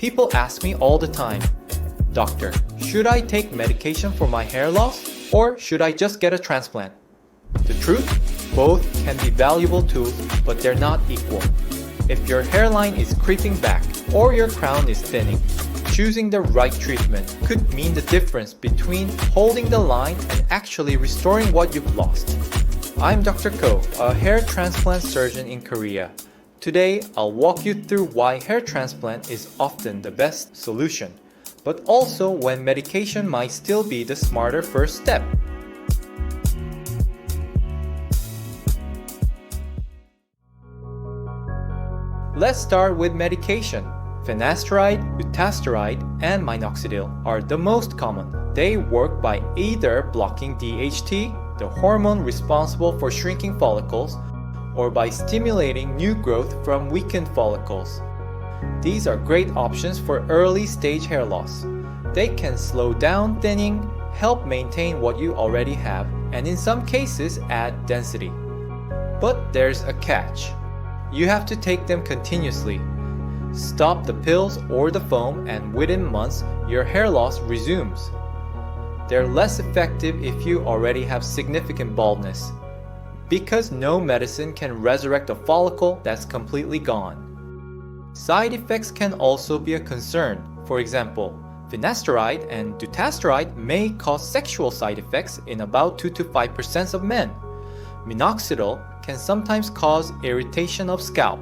People ask me all the time, "Doctor, should I take medication for my hair loss or should I just get a transplant?" The truth? Both can be valuable tools, but they're not equal. If your hairline is creeping back or your crown is thinning, choosing the right treatment could mean the difference between holding the line and actually restoring what you've lost. I'm Dr. Ko, a hair transplant surgeon in Korea. Today, I'll walk you through why hair transplant is often the best solution, but also when medication might still be the smarter first step. Let's start with medication. Finasteride, dutasteride, and minoxidil are the most common. They work by either blocking DHT, the hormone responsible for shrinking follicles, or by stimulating new growth from weakened follicles. These are great options for early stage hair loss. They can slow down thinning, help maintain what you already have, and in some cases add density. But there's a catch. You have to take them continuously. Stop the pills or the foam and within months, your hair loss resumes. They're less effective if you already have significant baldness, because no medicine can resurrect a follicle that's completely gone. Side effects can also be a concern. For example, finasteride and dutasteride may cause sexual side effects in about 2 to 5% of men. Minoxidil can sometimes cause irritation of scalp.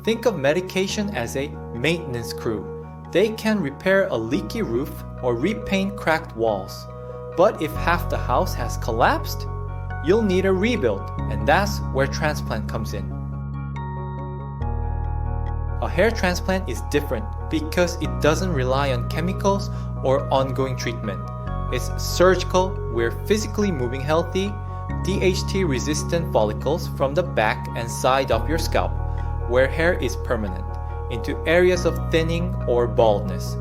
Think of medication as a maintenance crew. They can repair a leaky roof or repaint cracked walls. But if half the house has collapsed, you'll need a rebuild, and that's where transplant comes in. A hair transplant is different because it doesn't rely on chemicals or ongoing treatment. It's surgical. We're physically moving healthy, DHT-resistant follicles from the back and side of your scalp, where hair is permanent, into areas of thinning or baldness.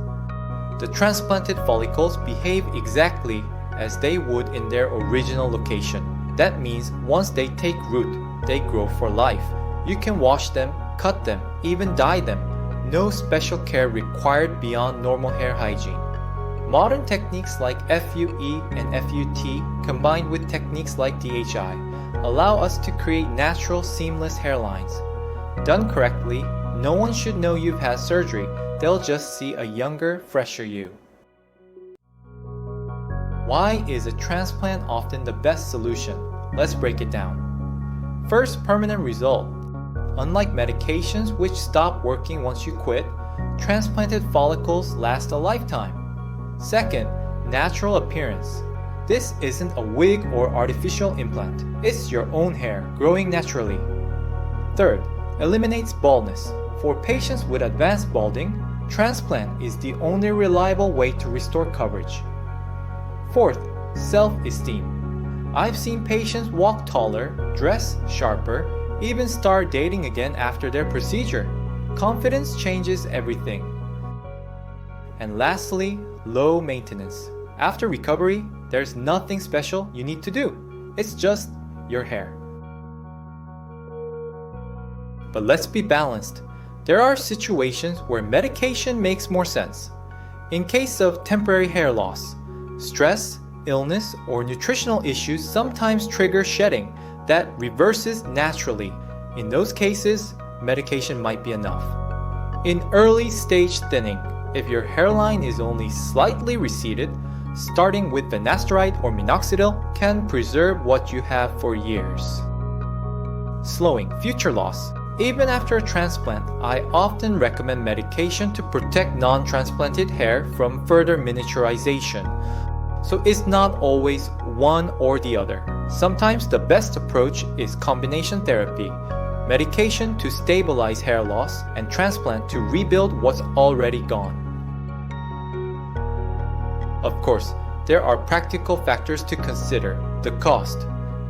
The transplanted follicles behave exactly as they would in their original location. That means once they take root, they grow for life. You can wash them, cut them, even dye them. No special care required beyond normal hair hygiene. Modern techniques like FUE and FUT, combined with techniques like DHI, allow us to create natural, seamless hairlines. Done correctly, no one should know you've had surgery. They'll just see a younger, fresher you. Why is a transplant often the best solution? Let's break it down. First, permanent result. Unlike medications which stop working once you quit, transplanted follicles last a lifetime. Second, natural appearance. This isn't a wig or artificial implant. It's your own hair growing naturally. Third, eliminates baldness. For patients with advanced balding, transplant is the only reliable way to restore coverage. Fourth, self-esteem. I've seen patients walk taller, dress sharper, even start dating again after their procedure. Confidence changes everything. And lastly, low maintenance. After recovery, there's nothing special you need to do. It's just your hair. But let's be balanced. There are situations where medication makes more sense. In case of temporary hair loss, stress, illness, or nutritional issues sometimes trigger shedding that reverses naturally. In those cases, medication might be enough. In early stage thinning, if your hairline is only slightly receded, starting with finasteride or minoxidil can preserve what you have for years. Slowing future loss. Even after a transplant, I often recommend medication to protect non-transplanted hair from further miniaturization. So it's not always one or the other. Sometimes the best approach is combination therapy, medication to stabilize hair loss, and transplant to rebuild what's already gone. Of course, there are practical factors to consider. The cost.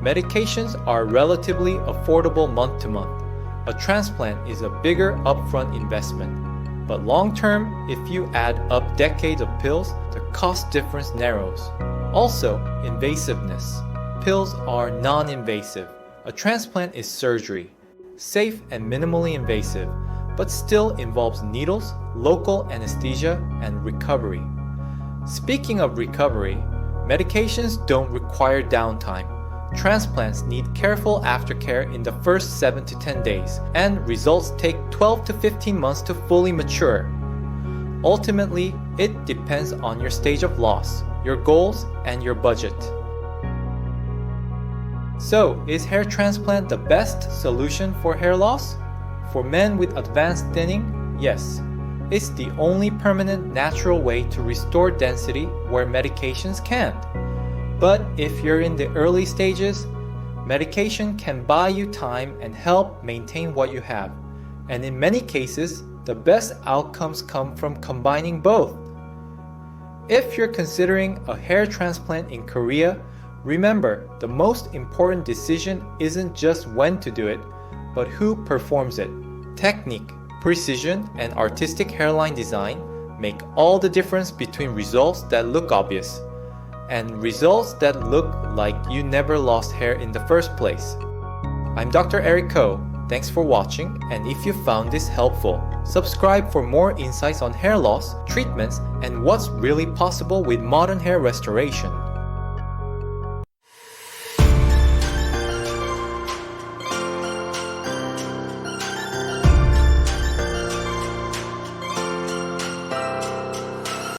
Medications are relatively affordable month to month. A transplant is a bigger upfront investment. But long term, if you add up decades of pills, the cost difference narrows. Also, invasiveness. Pills are non-invasive. A transplant is surgery, safe and minimally invasive, but still involves needles, local anesthesia, and recovery. Speaking of recovery, medications don't require downtime. Transplants need careful aftercare in the first 7 to 10 days, and results take 12 to 15 months to fully mature. Ultimately, it depends on your stage of loss, your goals, and your budget. So, is hair transplant the best solution for hair loss? For men with advanced thinning, yes. It's the only permanent natural way to restore density where medications can't. But if you're in the early stages, medication can buy you time and help maintain what you have. And in many cases, the best outcomes come from combining both. If you're considering a hair transplant in Korea, remember, the most important decision isn't just when to do it, but who performs it. Technique, precision, and artistic hairline design make all the difference between results that look obvious and results that look like you never lost hair in the first place. I'm Dr. Eric Ko. Thanks for watching, and if you found this helpful, subscribe for more insights on hair loss, treatments, and what's really possible with modern hair restoration.